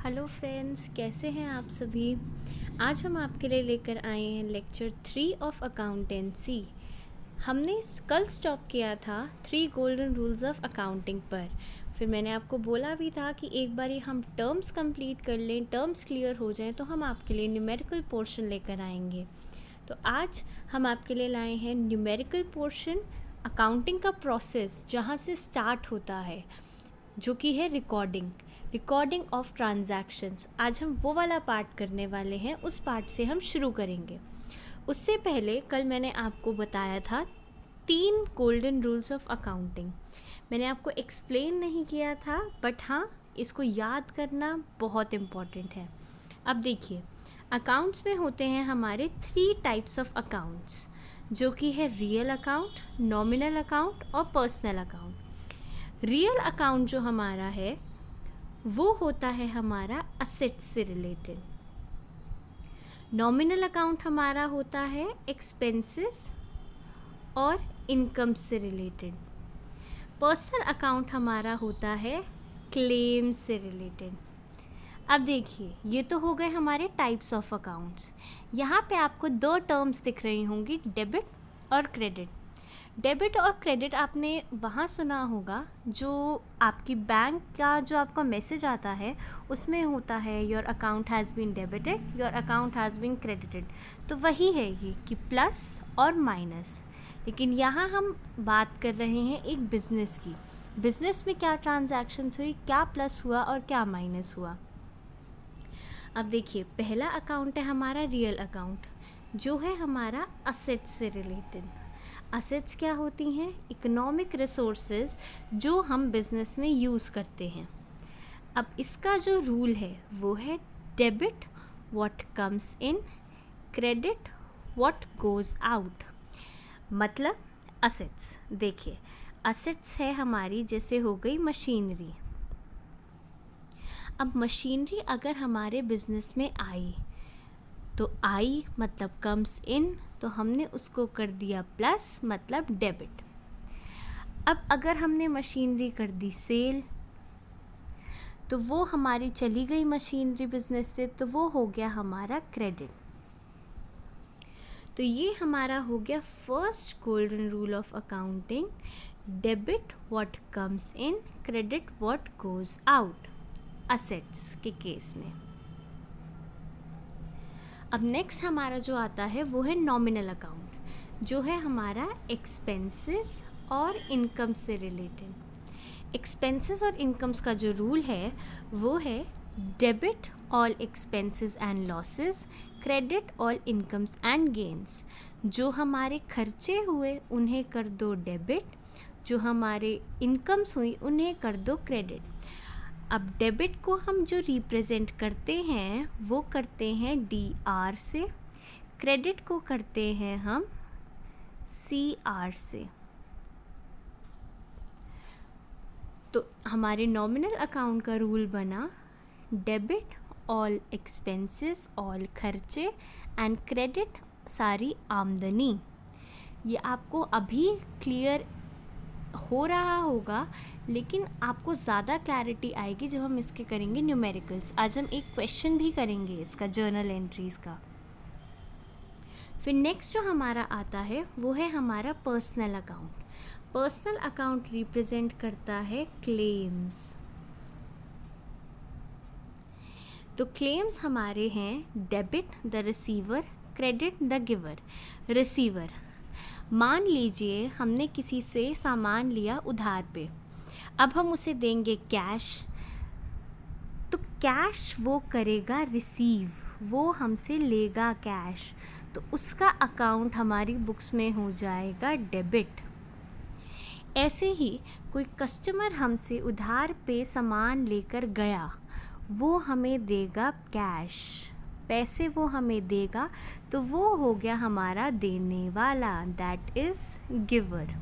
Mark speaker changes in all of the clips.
Speaker 1: Hello friends, कैसे हैं आप सभी। आज हम आपके लिए लेकर आए हैं लेक्चर 3 ऑफ अकाउंटेंसी। हमने कल स्टॉप किया था 3 गोल्डन रूल्स ऑफ अकाउंटिंग पर। फिर मैंने आपको बोला भी था कि एक बारी हम टर्म्स कंप्लीट कर लें, टर्म्स क्लियर हो जाएं तो हम आपके लिए न्यूमेरिकल पोर्शन लेकर आएंगे। तो आज हम आपके लिए लाए हैं न्यूमेरिकल पोर्शन, अकाउंटिंग का प्रोसेस जहाँ से स्टार्ट होता है, जो कि है रिकॉर्डिंग ऑफ ट्रांजैक्शंस। आज हम वो वाला पार्ट करने वाले हैं, उस पार्ट से हम शुरू करेंगे। उससे पहले कल मैंने आपको बताया था 3 गोल्डन रूल्स ऑफ अकाउंटिंग। मैंने आपको एक्सप्लेन नहीं किया था, बट हाँ, इसको याद करना बहुत इम्पॉर्टेंट है। अब देखिए, अकाउंट्स में होते हैं हमारे 3 टाइप्स ऑफ अकाउंट्स, जो कि है रियल अकाउंट, नॉमिनल अकाउंट और पर्सनल अकाउंट। रियल अकाउंट जो हमारा है वो होता है हमारा असेट्स से रिलेटेड। नॉमिनल अकाउंट हमारा होता है एक्सपेंसेस और इनकम से रिलेटेड। पर्सनल अकाउंट हमारा होता है क्लेम से रिलेटेड। अब देखिए, ये तो हो गए हमारे टाइप्स ऑफ अकाउंट्स। यहाँ पे आपको 2 टर्म्स दिख रही होंगी, डेबिट और क्रेडिट। डेबिट और क्रेडिट आपने वहाँ सुना होगा, जो आपकी बैंक का जो आपका मैसेज आता है उसमें होता है your account has been debited, your account has been credited. तो वही है ये कि प्लस और माइनस। लेकिन यहाँ हम बात कर रहे हैं एक बिज़नेस की। बिज़नेस में क्या ट्रांजैक्शंस हुई, क्या प्लस हुआ और क्या माइनस हुआ। अब देखिए, पहला अकाउंट है हमारा रियल अकाउंट, जो है हमारा असेट्स से रिलेटेड। असेट्स क्या होती हैं? इकोनॉमिक रिसोर्सेज जो हम बिज़नेस में यूज़ करते हैं। अब इसका जो रूल है वो है debit what comes in, credit what goes out. मतलब असेट्स, देखिए असेट्स है हमारी, जैसे हो गई मशीनरी। अब मशीनरी अगर हमारे बिज़नेस में आई तो आई मतलब कम्स इन, तो हमने उसको कर दिया प्लस, मतलब डेबिट। अब अगर हमने मशीनरी कर दी सेल, तो वो हमारी चली गई मशीनरी बिजनेस से, तो वो हो गया हमारा क्रेडिट। तो ये हमारा हो गया first golden rule of accounting, debit what comes in, credit what goes out, assets के केस में। अब नेक्स्ट हमारा जो आता है वो है नॉमिनल अकाउंट, जो है हमारा एक्सपेंसेस और इनकम से रिलेटेड। एक्सपेंसेस और इनकम्स का जो रूल है वो है debit all expenses and losses, credit all incomes and gains. जो हमारे खर्चे हुए उन्हें कर दो डेबिट, जो हमारे इनकम्स हुई उन्हें कर दो क्रेडिट। अब डेबिट को हम जो रिप्रेजेंट करते हैं वो करते हैं DR से, क्रेडिट को करते हैं हम CR से। तो हमारे नॉमिनल अकाउंट का रूल बना डेबिट ऑल एक्सपेंसेस, ऑल खर्चे, एंड क्रेडिट सारी आमदनी। ये आपको अभी क्लियर हो रहा होगा, लेकिन आपको ज़्यादा क्लैरिटी आएगी जब हम इसके करेंगे न्यूमेरिकल्स। आज हम एक क्वेश्चन भी करेंगे इसका, जर्नल एंट्रीज़ का। फिर नेक्स्ट जो हमारा आता है वो है हमारा personal account. Personal account represent करता है क्लेम्स। तो क्लेम्स हमारे हैं debit the receiver, credit the giver. Receiver, मान लीजिए हमने किसी से सामान लिया उधार पे, अब हम उसे देंगे कैश, तो कैश वो करेगा रिसीव, वो हमसे लेगा कैश, तो उसका अकाउंट हमारी बुक्स में हो जाएगा डेबिट। ऐसे ही कोई कस्टमर हमसे उधार पे सामान लेकर गया, वो हमें देगा कैश, पैसे वो हमें देगा, तो वो हो गया हमारा देने वाला, दैट इज़ गिवर।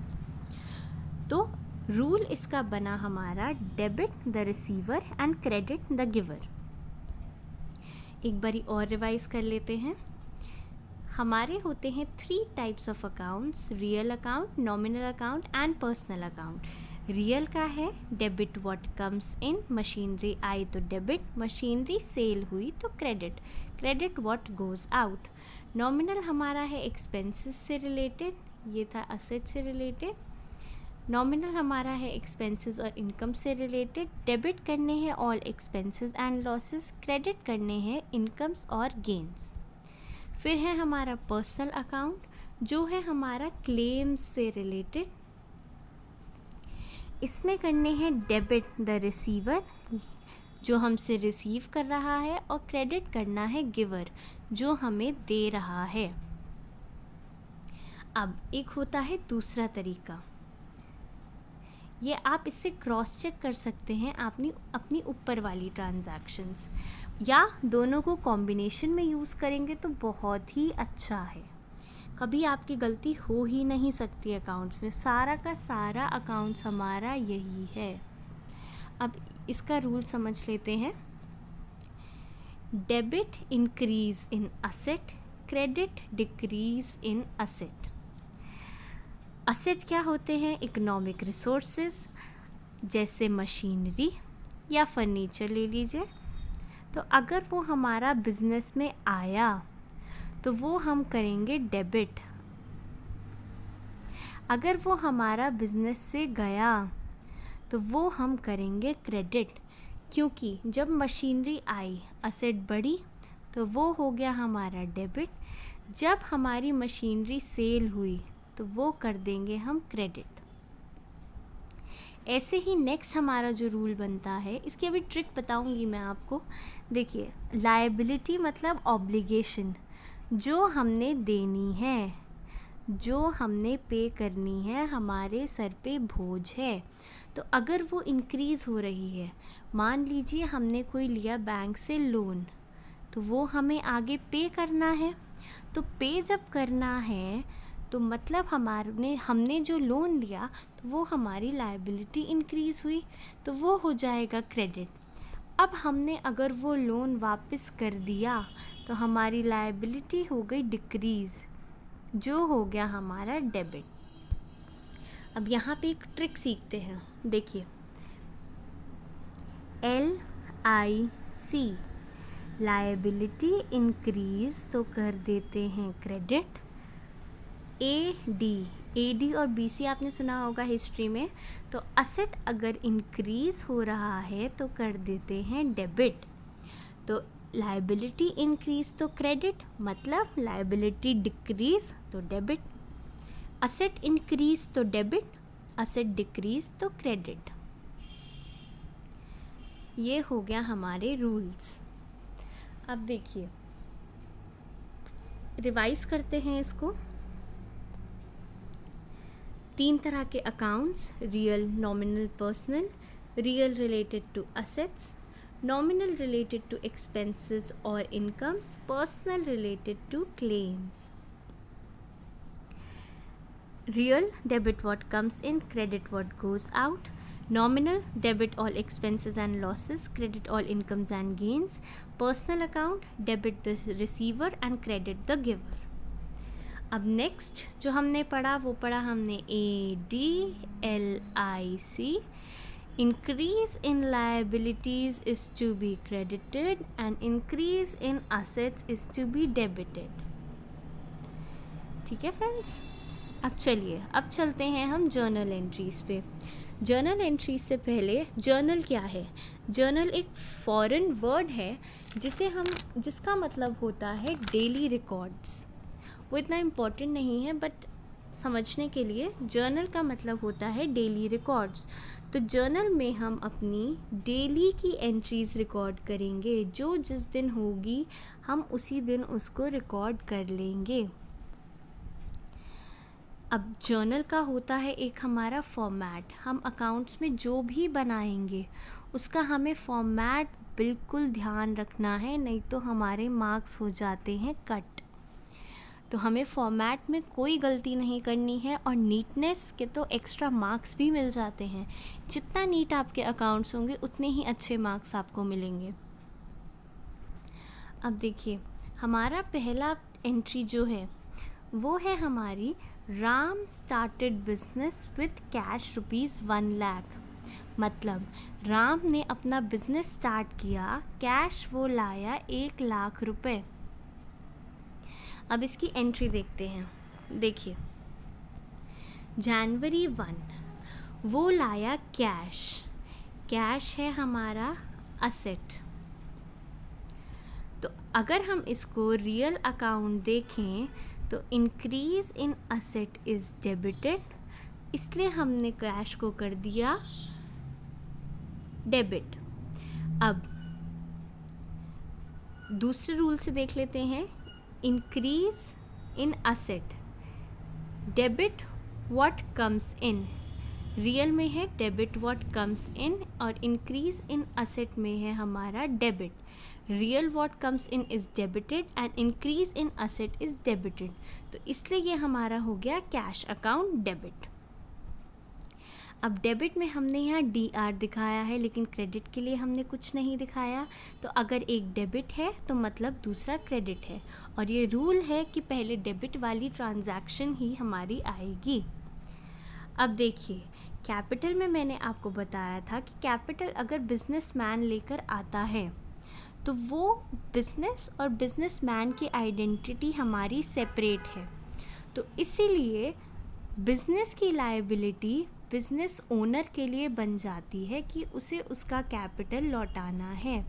Speaker 1: तो रूल इसका बना हमारा debit the receiver and credit the giver. एक बारी और रिवाइज कर लेते हैं। हमारे होते हैं 3 types of accounts, real account, nominal account and personal account. Real का है debit what comes in, machinery आई तो डेबिट, मशीनरी सेल हुई तो credit, credit what goes out. Nominal हमारा है एक्सपेंसेस से रिलेटेड, ये था असेट से रिलेटेड। नॉमिनल हमारा है एक्सपेंसेस और इनकम से रिलेटेड, डेबिट करने हैं all expenses and losses, credit करने हैं इनकम्स और गेन्स। फिर है हमारा पर्सनल अकाउंट जो है हमारा क्लेम्स से रिलेटेड, इसमें करने हैं डेबिट द रिसीवर जो हमसे रिसीव कर रहा है, और क्रेडिट करना है गिवर जो हमें दे रहा है। अब एक होता है दूसरा तरीका, ये आप इससे क्रॉस चेक कर सकते हैं अपनी ऊपर वाली ट्रांजैक्शंस, या दोनों को कॉम्बिनेशन में यूज़ करेंगे तो बहुत ही अच्छा है। कभी आपकी गलती हो ही नहीं सकती अकाउंट्स में, सारा का सारा अकाउंट्स हमारा यही है। अब इसका रूल समझ लेते हैं। Debit increase in asset, credit decrease in asset. Asset क्या होते हैं? इकोनॉमिक रिसोर्सेज, जैसे मशीनरी या फर्नीचर ले लीजिए। तो अगर वो हमारा बिजनेस में आया तो वो हम करेंगे डेबिट, अगर वो हमारा बिजनेस से गया तो वो हम करेंगे क्रेडिट, क्योंकि जब मशीनरी आई असेट बढ़ी तो वो हो गया हमारा डेबिट, जब हमारी मशीनरी सेल हुई तो वो कर देंगे हम क्रेडिट। ऐसे ही नेक्स्ट हमारा जो रूल बनता है, इसकी अभी ट्रिक बताऊंगी मैं आपको। देखिए, लायबिलिटी मतलब ऑब्लिगेशन, जो हमने देनी है, जो हमने पे करनी है, हमारे सर पे बोझ है। तो अगर वो इंक्रीज़ हो रही है, मान लीजिए हमने कोई लिया बैंक से लोन, तो वो हमें आगे पे करना है। तो पे जब करना है तो मतलब हमने जो लोन लिया तो वो हमारी लायबिलिटी इंक्रीज़ हुई, तो वो हो जाएगा क्रेडिट। अब हमने अगर वो लोन वापस कर दिया तो हमारी लायबिलिटी हो गई डिक्रीज़, जो हो गया हमारा डेबिट। अब यहाँ पे एक ट्रिक सीखते हैं। देखिए, LIC लायबिलिटी इंक्रीज़ तो कर देते हैं क्रेडिट। AD और BC आपने सुना होगा हिस्ट्री में, तो असेट अगर इंक्रीज़ हो रहा है तो कर देते हैं डेबिट। तो लायबिलिटी इंक्रीज़ तो क्रेडिट, मतलब लायबिलिटी डिक्रीज़ तो डेबिट। असेट इंक्रीज़ तो डेबिट, असेट डिक्रीज़ तो क्रेडिट। ये हो गया हमारे रूल्स। अब देखिए, रिवाइज करते हैं इसको। 3 तरह के accounts, real, nominal, personal. Real related to assets, nominal related to expenses or incomes, personal related to claims. Real, debit what comes in, credit what goes out. Nominal, debit all expenses and losses, credit all incomes and gains. Personal account, debit the receiver and credit the giver. अब next जो हमने पढ़ा वो पढ़ा हमने ADLIC। Increase in liabilities is to be credited and increase in assets is to be debited. ठीक है friends, अब चलिए, अब चलते हैं हम जर्नल एंट्रीज़ पे। जर्नल एंट्रीज से पहले, जर्नल क्या है? जर्नल एक फॉरेन वर्ड है जिसका मतलब होता है डेली रिकॉर्ड्स। वो इतना इम्पोर्टेंट नहीं है, बट समझने के लिए जर्नल का मतलब होता है डेली रिकॉर्ड्स। तो जर्नल में हम अपनी डेली की एंट्रीज़ रिकॉर्ड करेंगे, जो जिस दिन होगी हम उसी दिन उसको रिकॉर्ड कर लेंगे। अब जर्नल का होता है एक हमारा फॉर्मेट, हम अकाउंट्स में जो भी बनाएंगे उसका हमें फॉर्मेट बिल्कुल ध्यान रखना है, नहीं तो हमारे मार्क्स हो जाते हैं कट। तो हमें फॉर्मेट में कोई गलती नहीं करनी है, और नीटनेस के तो एक्स्ट्रा मार्क्स भी मिल जाते हैं। जितना नीट आपके अकाउंट्स होंगे उतने ही अच्छे मार्क्स आपको मिलेंगे। अब देखिए, हमारा पहला एंट्री जो है वो है हमारी Ram started business with cash ₹1,00,000। मतलब राम ने अपना बिजनेस स्टार्ट किया, कैश वो लाया 1,00,000 रुपए। अब इसकी एंट्री देखते हैं। देखिए, जनवरी 1 वो लाया कैश। कैश है हमारा असेट। तो अगर हम इसको रियल अकाउंट देखें तो increase in asset is debited, इसलिए हमने कैश को कर दिया डेबिट। अब दूसरे रूल से देख लेते हैं। Increase in asset, debit what comes in. Real में है डेबिट व्हाट कम्स इन, और इंक्रीज इन असेट में है हमारा debit. Real what comes in is debited and increase in asset is debited. तो इसलिए ये हमारा हो गया कैश अकाउंट डेबिट। अब डेबिट में हमने यहाँ DR दिखाया है, लेकिन क्रेडिट के लिए हमने कुछ नहीं दिखाया। तो अगर एक डेबिट है तो मतलब दूसरा क्रेडिट है, और ये रूल है कि पहले डेबिट वाली ट्रांजैक्शन ही हमारी आएगी। अब देखिए, कैपिटल में मैंने आपको बताया था कि कैपिटल अगर बिजनेसमैन लेकर आता है तो वो बिजनेस और बिजनेसमैन की आइडेंटिटी हमारी सेपरेट है। तो इसीलिए बिजनेस की लायबिलिटी बिजनेस ओनर के लिए बन जाती है कि उसे उसका कैपिटल लौटाना है।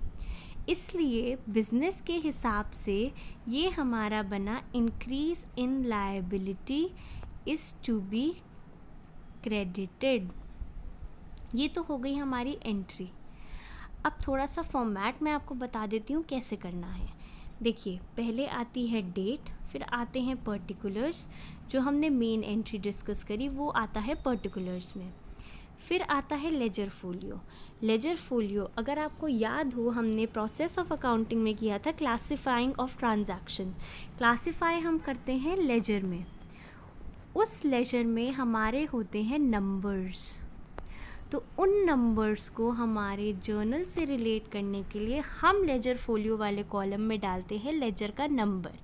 Speaker 1: इसलिए बिजनेस के हिसाब से ये हमारा बना increase in liability is to be credited. ये तो हो गई हमारी एंट्री। अब थोड़ा सा फॉर्मेट मैं आपको बता देती हूँ कैसे करना है। देखिए, पहले आती है डेट, फिर आते हैं पर्टिकुलर्स। जो हमने मेन एंट्री डिस्कस करी वो आता है पर्टिकुलर्स में। फिर आता है लेजर फोलियो। लेजर फोलियो अगर आपको याद हो, हमने प्रोसेस ऑफ अकाउंटिंग में किया था क्लासिफाइंग ऑफ ट्रांजैक्शन। क्लासिफाई हम करते हैं लेजर में। उस लेजर में हमारे होते हैं नंबर्स। तो उन नंबर्स को हमारे जर्नल से रिलेट करने के लिए हम लेजर फोलियो वाले कॉलम में डालते हैं लेजर का नंबर।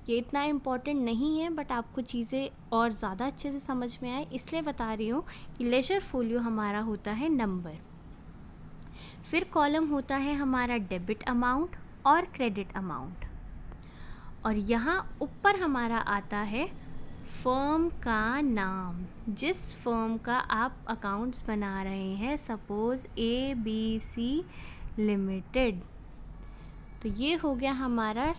Speaker 1: ये इतना इम्पॉर्टेंट नहीं है, बट आपको चीज़ें और ज़्यादा अच्छे से समझ में आए इसलिए बता रही हूँ कि लेजर फोलियो हमारा होता है नंबर। फिर कॉलम होता है हमारा डेबिट अमाउंट और क्रेडिट अमाउंट, और यहाँ ऊपर हमारा आता है फर्म का नाम। जिस फर्म का आप अकाउंट्स बना रहे हैं, सपोज़ ABC लिमिटेड। तो ये हो गया हमारा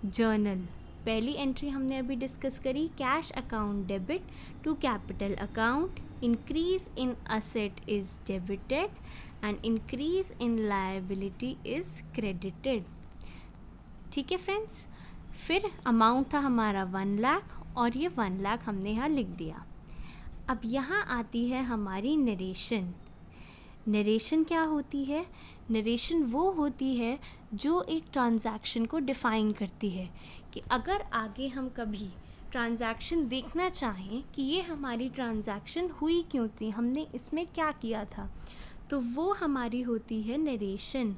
Speaker 1: जर्नल। पहली एंट्री हमने अभी डिस्कस करी, cash account debit to capital account, increase in asset is debited and increase in liability is credited. ठीक है फ्रेंड्स। फिर अमाउंट था हमारा 1,00,000, और ये 1,00,000 हमने यहाँ लिख दिया। अब यहाँ आती है हमारी नरेशन। नरेशन क्या होती है? नरेशन वो होती है जो एक ट्रांजैक्शन को डिफ़ाइन करती है कि अगर आगे हम कभी ट्रांजैक्शन देखना चाहें कि ये हमारी ट्रांजैक्शन हुई क्यों थी, हमने इसमें क्या किया था, तो वो हमारी होती है नरेशन।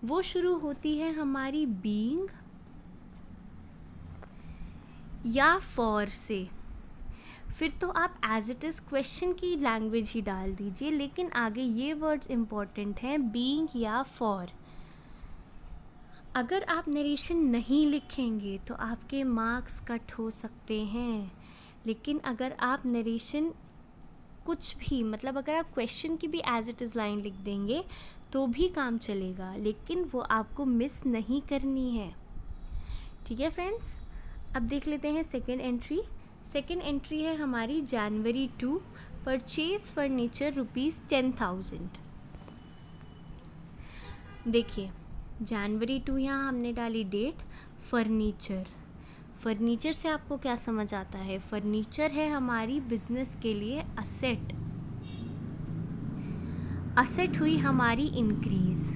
Speaker 1: वो शुरू होती है हमारी बीइंग या फॉर से। फिर तो आप एज इट इज़ क्वेश्चन की लैंग्वेज ही डाल दीजिए, लेकिन आगे ये वर्ड्स इम्पॉर्टेंट हैं, बीइंग या फॉर। अगर आप नरेशन नहीं लिखेंगे तो आपके मार्क्स कट हो सकते हैं, लेकिन अगर आप नरेशन कुछ भी, मतलब अगर आप क्वेश्चन की भी एज इट इज़ लाइन लिख देंगे तो भी काम चलेगा, लेकिन वो आपको मिस नहीं करनी है। ठीक है फ्रेंड्स। अब देख लेते हैं सेकेंड एंट्री। सेकेंड एंट्री है हमारी जनवरी 2, परचेज फर्नीचर ₹10,000। देखिए, जनवरी 2 यहाँ हमने डाली डेट। फर्नीचर, फर्नीचर से आपको क्या समझ आता है? फर्नीचर है हमारी बिजनेस के लिए असेट। असेट हुई हमारी इंक्रीज,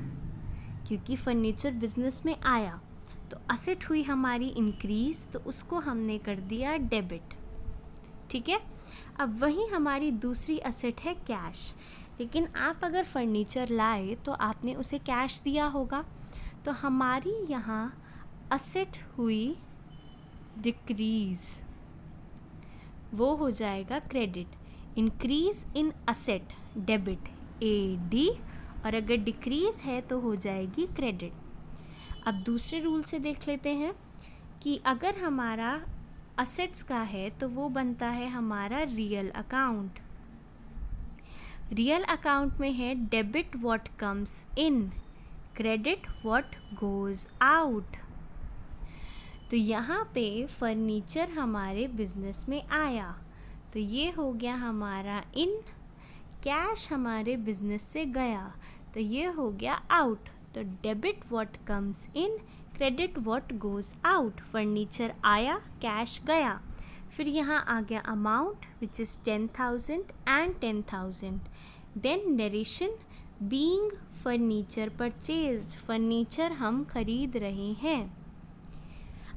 Speaker 1: क्योंकि फर्नीचर बिजनेस में आया, तो असेट हुई हमारी इंक्रीज, तो उसको हमने कर दिया डेबिट। ठीक है। अब वही हमारी दूसरी असेट है कैश, लेकिन आप अगर फर्नीचर लाए तो आपने उसे कैश दिया होगा, तो हमारी यहाँ असेट हुई डिक्रीज। वो हो जाएगा credit. Increase in asset debit AD, और अगर डिक्रीज है तो हो जाएगी क्रेडिट। अब दूसरे रूल से देख लेते हैं कि अगर हमारा असेट्स का है तो वो बनता है हमारा रियल अकाउंट। रियल अकाउंट में है debit what comes in, credit what goes out. तो यहाँ पे फर्नीचर हमारे बिजनेस में आया तो ये हो गया हमारा इन, कैश हमारे बिजनेस से गया तो ये हो गया आउट। तो debit what comes in, credit what goes out. Furniture आया, कैश गया। फिर यहाँ आ गया amount which is 10,000 and 10,000। Then narration being furniture purchased, furniture हम खरीद रहे हैं।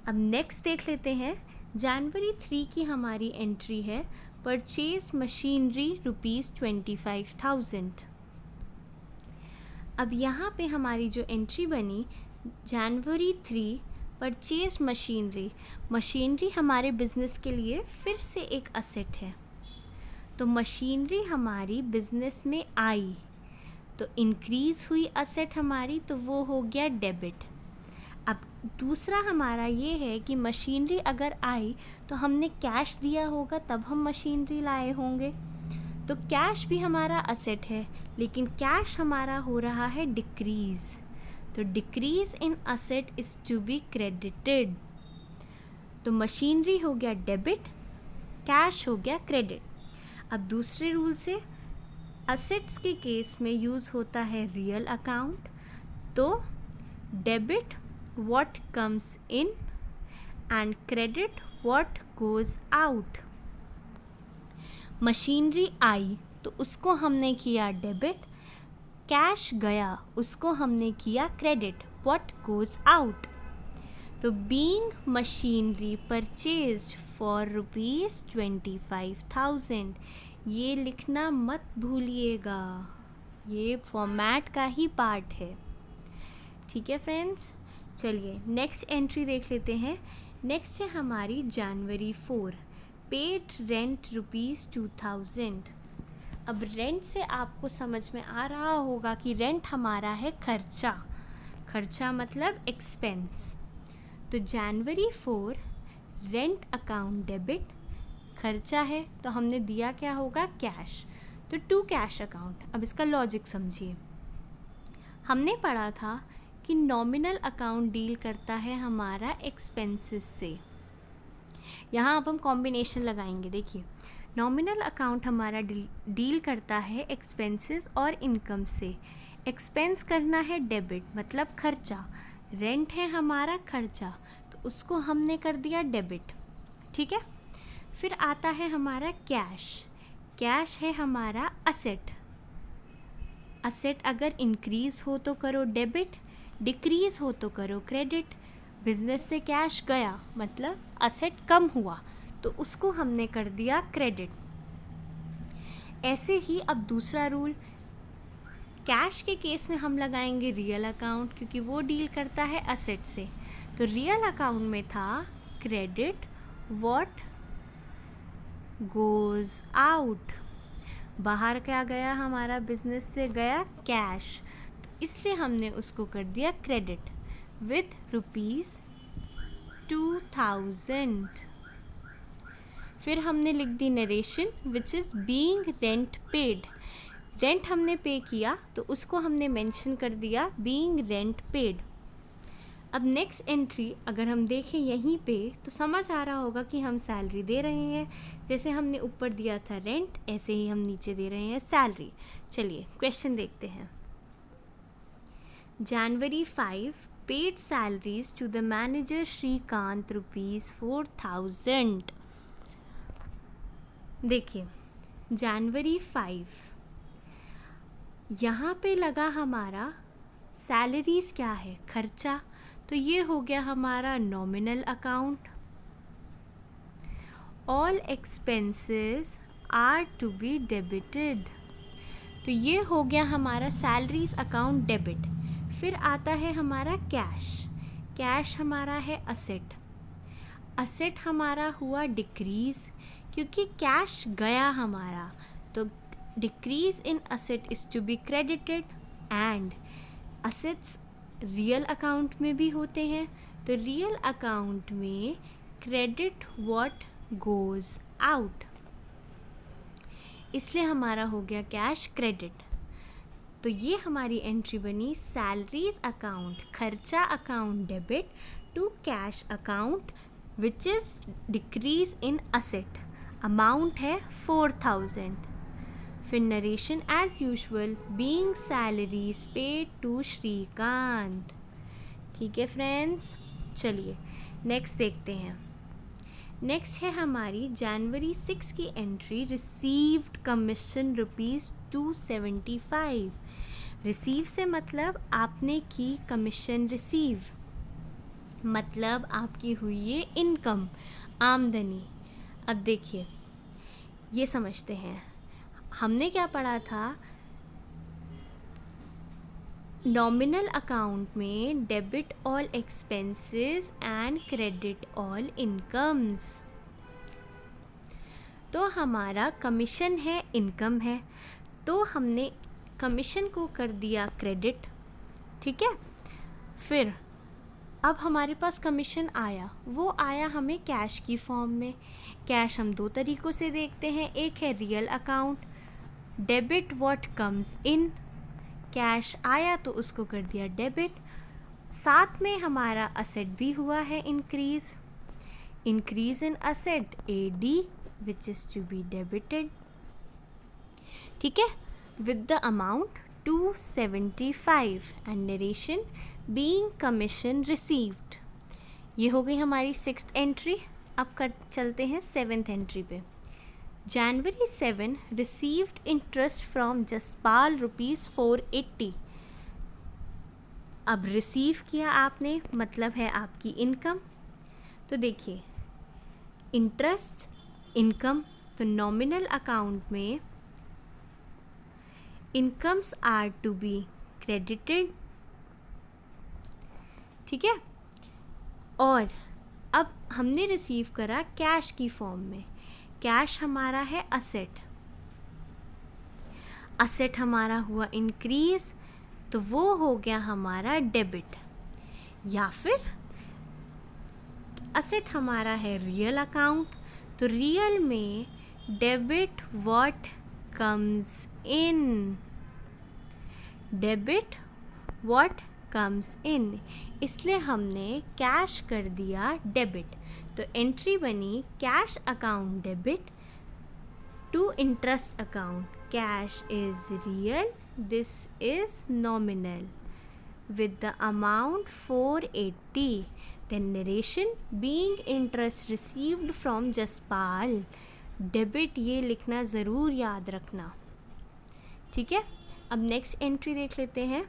Speaker 1: अब नेक्स्ट देख लेते हैं। जनवरी 3 की हमारी एंट्री है परचेज मशीनरी ₹25,000। अब यहाँ पे हमारी जो एंट्री बनी जनवरी 3 परचेज मशीनरी, मशीनरी हमारे बिजनेस के लिए फिर से एक असेट है। तो मशीनरी हमारी बिजनेस में आई तो इंक्रीज हुई असेट हमारी, तो वो हो गया डेबिट। अब दूसरा हमारा ये है कि मशीनरी अगर आई तो हमने कैश दिया होगा तब हम मशीनरी लाए होंगे, तो कैश भी हमारा असेट है लेकिन कैश हमारा हो रहा है डिक्रीज, तो decrease in asset is to be credited. तो मशीनरी हो गया डेबिट, कैश हो गया क्रेडिट। अब दूसरे रूल से असेट्स के केस में यूज़ होता है रियल अकाउंट, तो debit what comes in and credit what goes out। Machinery आई तो उसको हमने किया डेबिट, कैश गया उसको हमने किया क्रेडिट, what goes out। तो being मशीनरी परचेज्ड फॉर ₹25,000, ये लिखना मत भूलिएगा, ये फॉर्मेट का ही पार्ट है। ठीक है फ्रेंड्स, चलिए नेक्स्ट एंट्री देख लेते हैं। नेक्स्ट है हमारी जनवरी 4, पेड रेंट ₹2,000। अब रेंट से आपको समझ में आ रहा होगा कि रेंट हमारा है खर्चा, खर्चा मतलब एक्सपेंस। तो जनवरी 4 रेंट अकाउंट डेबिट, खर्चा है तो हमने दिया क्या होगा कैश, तो टू कैश अकाउंट। अब इसका लॉजिक समझिए। हमने पढ़ा था कि नॉमिनल अकाउंट डील करता है हमारा एक्सपेंसेस से। यहाँ अब हम कॉम्बिनेशन लगाएंगे। देखिए, नॉमिनल अकाउंट हमारा डील करता है एक्सपेंसेस और इनकम से। एक्सपेंस करना है डेबिट मतलब खर्चा, रेंट है हमारा खर्चा तो उसको हमने कर दिया डेबिट। ठीक है, फिर आता है हमारा कैश, कैश है हमारा असेट। असेट अगर इंक्रीज हो तो करो डेबिट, डिक्रीज हो तो करो क्रेडिट। बिजनेस से कैश गया मतलब असेट कम हुआ तो उसको हमने कर दिया क्रेडिट। ऐसे ही अब दूसरा रूल, कैश के केस में हम लगाएंगे रियल अकाउंट क्योंकि वो डील करता है असेट से। तो रियल अकाउंट में था क्रेडिट व्हाट गोज आउट, बाहर क्या गया हमारा बिजनेस से गया कैश, तो इसलिए हमने उसको कर दिया क्रेडिट विथ ₹2,000। फिर हमने लिख दी narration which is being rent paid, rent हमने पे किया तो उसको हमने मेंशन कर दिया बीइंग रेंट पेड। अब नेक्स्ट एंट्री अगर हम देखें यहीं पे तो समझ आ रहा होगा कि हम सैलरी दे रहे हैं। जैसे हमने ऊपर दिया था रेंट, ऐसे ही हम नीचे दे रहे हैं सैलरी। चलिए क्वेश्चन देखते हैं। January 5 paid salaries to the manager Shrikant ₹4,000। देखिए जनवरी 5 यहाँ पे लगा हमारा सैलरीज क्या है खर्चा, तो ये हो गया हमारा nominal account. All expenses are to be debited, तो ये हो गया हमारा सैलरीज अकाउंट डेबिट। फिर आता है हमारा कैश, कैश हमारा है असेट, असेट हमारा हुआ डिक्रीज क्योंकि कैश गया हमारा, तो decrease in asset is to be credited, and assets real account में भी होते हैं, तो रियल अकाउंट में क्रेडिट व्हाट गोज आउट, इसलिए हमारा हो गया कैश क्रेडिट। तो ये हमारी एंट्री बनी सैलरीज अकाउंट, खर्चा account debit to cash account which is decrease in asset, amount है 4000। फिर narration as usual, being salaries paid to Shrikant. ठीक है फ्रेंड्स, चलिए नेक्स्ट देखते हैं। नेक्स्ट है हमारी जनवरी 6 की एंट्री, रिसीव्ड कमीशन ₹275। रिसीव से मतलब आपने की कमीशन रिसीव, मतलब आपकी हुई ये इनकम, आमदनी। अब देखिए ये समझते हैं, हमने क्या पढ़ा था, नॉमिनल अकाउंट में debit all expenses and credit all incomes. तो हमारा कमीशन है, इनकम है, तो हमने कमीशन को कर दिया क्रेडिट। ठीक है, फिर अब हमारे पास कमीशन आया, वो आया हमें कैश की फॉर्म में। कैश हम दो तरीक़ों से देखते हैं, एक है real account, debit what comes in, cash आया तो उसको कर दिया डेबिट, साथ में हमारा असेट भी हुआ है increase in asset AD which is to be debited. ठीक है, with the amount 275 and narration being commission received. ये हो गई हमारी 6th एंट्री। अब चलते हैं 7th एंट्री पे। January 7 received interest from Jaspal ₹480। अब रिसीव किया आपने, मतलब है आपकी इनकम। तो देखिए इंटरेस्ट, इनकम, तो नॉमिनल अकाउंट में incomes are to be credited. ठीक है, और अब हमने रिसीव करा कैश की फॉर्म में। कैश हमारा है असेट, असेट हमारा हुआ इंक्रीज, तो वो हो गया हमारा डेबिट। या फिर असेट हमारा है रियल अकाउंट, तो रियल में debit what comes in, debit what comes in, इसलिए हमने कैश कर दिया डेबिट। तो एंट्री बनी cash account debit to interest account, cash is real, this is nominal with the amount 480, then narration being interest received from Jaspal, debit ये लिखना ज़रूर याद रखना। ठीक है, अब नेक्स्ट एंट्री देख लेते हैं।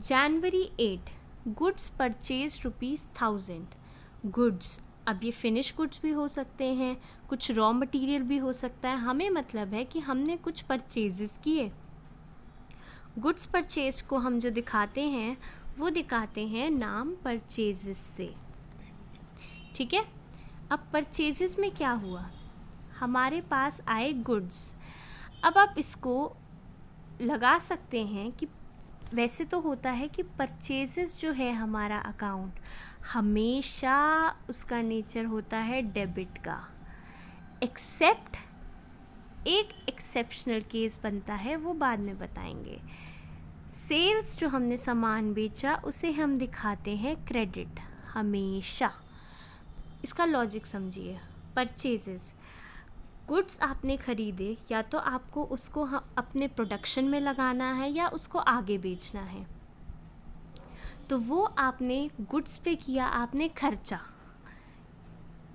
Speaker 1: January 8 goods purchase ₹1000। गुड्स, अब ये फिनिश गुड्स भी हो सकते हैं, कुछ रॉ मटेरियल भी हो सकता है, हमें मतलब है कि हमने कुछ परचेजेस किए। गुड्स परचेज को हम जो दिखाते हैं वो दिखाते हैं नाम परचेजेस से। ठीक है, अब परचेजेस में क्या हुआ, हमारे पास आए गुड्स। अब आप इसको लगा सकते हैं कि वैसे तो होता है कि परचेजेस जो है हमारा अकाउंट हमेशा उसका नेचर होता है डेबिट का, एक्सेप्ट एक एक्सेप्शनल केस बनता है, वो बाद में बताएंगे। सेल्स जो हमने सामान बेचा उसे हम दिखाते हैं क्रेडिट हमेशा। इसका लॉजिक समझिए, परचेजेस, गुड्स आपने ख़रीदे, या तो आपको उसको अपने प्रोडक्शन में लगाना है या उसको आगे बेचना है, तो वो आपने गुड्स पे किया आपने खर्चा,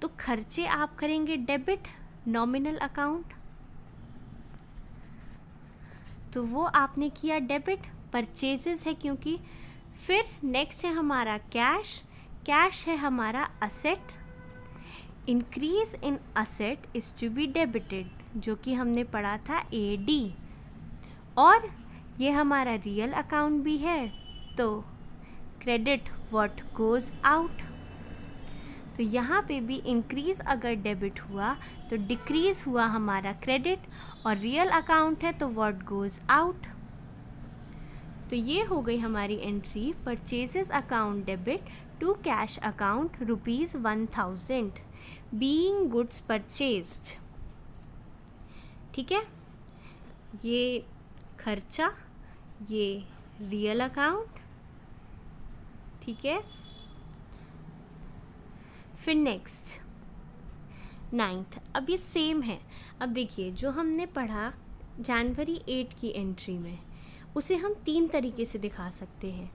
Speaker 1: तो खर्चे आप करेंगे डेबिट नॉमिनल अकाउंट, तो वो आपने किया डेबिट, परचेजेस है क्योंकि। फिर नेक्स्ट है हमारा कैश, कैश है हमारा asset, increase in asset is to be debited, जो कि हमने पढ़ा था AD, और ये हमारा रियल अकाउंट भी है, तो क्रेडिट व्हाट गोज आउट। तो यहाँ पे भी इंक्रीज़ अगर डेबिट हुआ तो डिक्रीज़ हुआ हमारा क्रेडिट, और रियल अकाउंट है तो व्हाट गोज़ आउट। तो ये हो गई हमारी entry, purchases account debit to cash account ₹1000 being goods purchased. ठीक है, ये खर्चा, ये रियल अकाउंट। ठीक है, फिर नेक्स्ट 9th, अब ये सेम है। अब देखिए जो हमने पढ़ा जनवरी 8 की एंट्री में, उसे हम 3 तरीके से दिखा सकते हैं।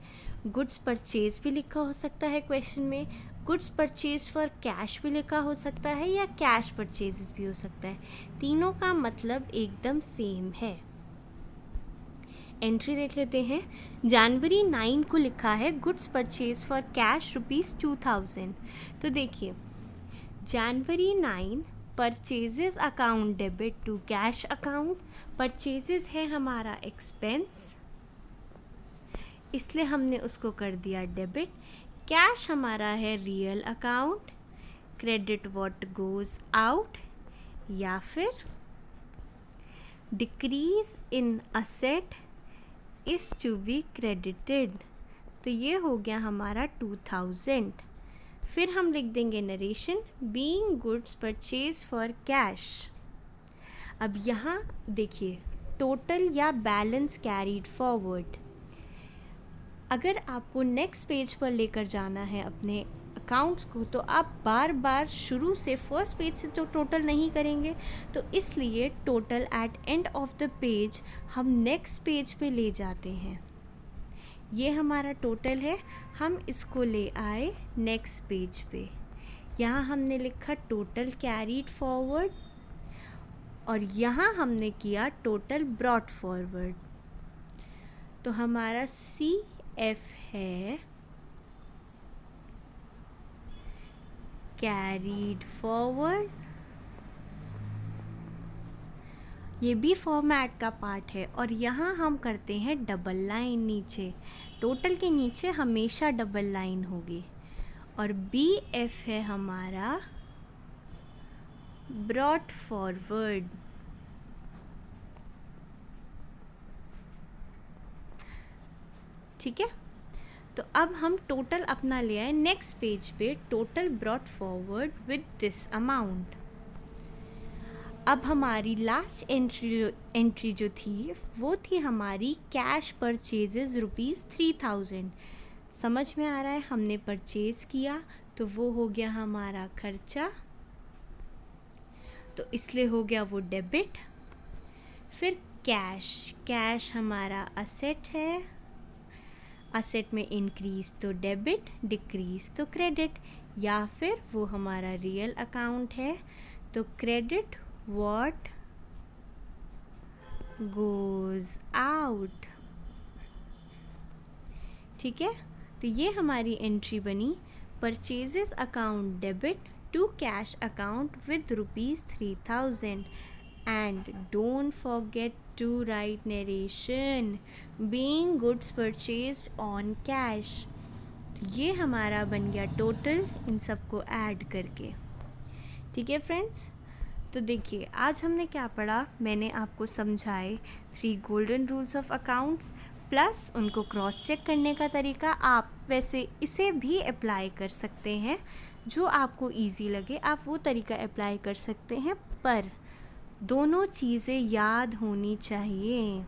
Speaker 1: गुड्स परचेज भी लिखा हो सकता है क्वेश्चन में, गुड्स परचेज फॉर कैश भी लिखा हो सकता है, या कैश परचेजेस भी हो सकता है। तीनों का मतलब एकदम सेम है। एंट्री देख लेते हैं। जनवरी 9 को लिखा है गुड्स परचेज फॉर कैश ₹2000। तो देखिए जनवरी 9 purchases account debit to cash account. Purchases है हमारा एक्सपेंस, इसलिए हमने उसको कर दिया डेबिट। कैश हमारा है real account, credit what goes out, या फिर decrease in asset is to be credited. तो ये हो गया हमारा 2000। फिर हम लिख देंगे narration, being goods purchase for cash. अब यहाँ देखिए टोटल या बैलेंस कैरीड फॉरवर्ड। अगर आपको नेक्स्ट पेज पर लेकर जाना है अपने अकाउंट्स को, तो आप बार बार शुरू से फर्स्ट पेज से तो टोटल नहीं करेंगे, तो इसलिए total at end of the page हम नेक्स्ट पेज पे ले जाते हैं। ये हमारा टोटल है, हम इसको ले आए नेक्स्ट पेज पे। यहाँ हमने लिखा टोटल कैरीड फॉरवर्ड, और यहाँ हमने किया टोटल ब्रॉट फॉरवर्ड। तो हमारा CF है कैरीड फॉरवर्ड। ये भी फॉर्मेट का पार्ट है, और यहाँ हम करते हैं डबल लाइन नीचे। टोटल के नीचे हमेशा डबल लाइन होगी। और BF है हमारा ब्रॉट फॉरवर्ड। ठीक है, तो अब हम टोटल अपना ले आए नेक्स्ट पेज पे, total brought forward with this amount. अब हमारी लास्ट एंट्री जो थी वो थी हमारी कैश परचेजेस ₹3000। समझ में आ रहा है, हमने परचेज किया तो वो हो गया हमारा खर्चा, तो इसलिए हो गया वो डेबिट। फिर कैश हमारा असेट है, असेट में इंक्रीज तो डेबिट, डिक्रीज तो क्रेडिट, या फिर वो हमारा रियल अकाउंट है तो क्रेडिट व्हाट गोज़ आउट। ठीक है, तो ये हमारी एंट्री बनी, purchases account debit to cash account with ₹3000। And don't forget to write narration, being goods purchased on cash। तो ये हमारा बन गया टोटल इन सबको ऐड करके। ठीक है फ्रेंड्स, तो देखिए आज हमने क्या पढ़ा, मैंने आपको समझाए 3 golden rules of accounts, plus उनको क्रॉस चेक करने का तरीका। आप वैसे इसे भी अप्लाई कर सकते हैं, जो आपको इजी लगे आप वो तरीका अप्लाई कर सकते हैं, पर दोनों चीज़ें याद होनी चाहिए,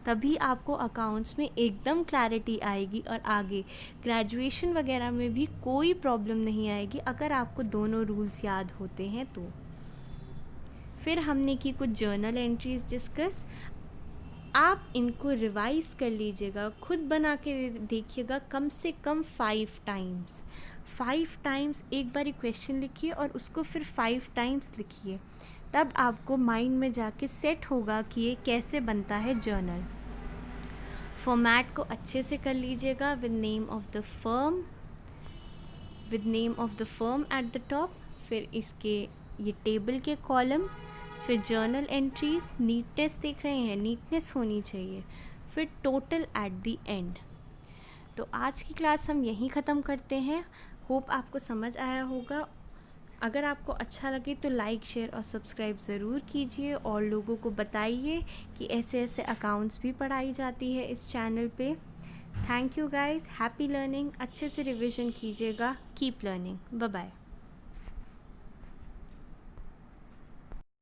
Speaker 1: तभी आपको अकाउंट्स में एकदम क्लैरिटी आएगी और आगे ग्रेजुएशन वगैरह में भी कोई प्रॉब्लम नहीं आएगी अगर आपको दोनों रूल्स याद होते हैं तो। फिर हमने की कुछ जर्नल एंट्रीज डिस्कस, आप इनको रिवाइज कर लीजिएगा, खुद बना के देखिएगा कम से कम 5 टाइम्स एक बार क्वेश्चन लिखिए और उसको फिर 5 टाइम्स लिखिए, तब आपको माइंड में जाके सेट होगा कि ये कैसे बनता है जर्नल। फॉर्मेट को अच्छे से कर लीजिएगा, with name of the firm at the top, फिर इसके ये टेबल के कॉलम्स, फिर जर्नल एंट्रीज, नीटनेस देख रहे हैं, नीटनेस होनी चाहिए, फिर टोटल एट द एंड। तो आज की क्लास हम यहीं ख़त्म करते हैं। होप आपको समझ आया होगा। अगर आपको अच्छा लगे तो लाइक, शेयर और सब्सक्राइब ज़रूर कीजिए और लोगों को बताइए कि ऐसे ऐसे अकाउंट्स भी पढ़ाई जाती है इस चैनल पे। Thank you guys, happy learning. अच्छे से रिवीजन कीजिएगा। Keep learning. Bye bye.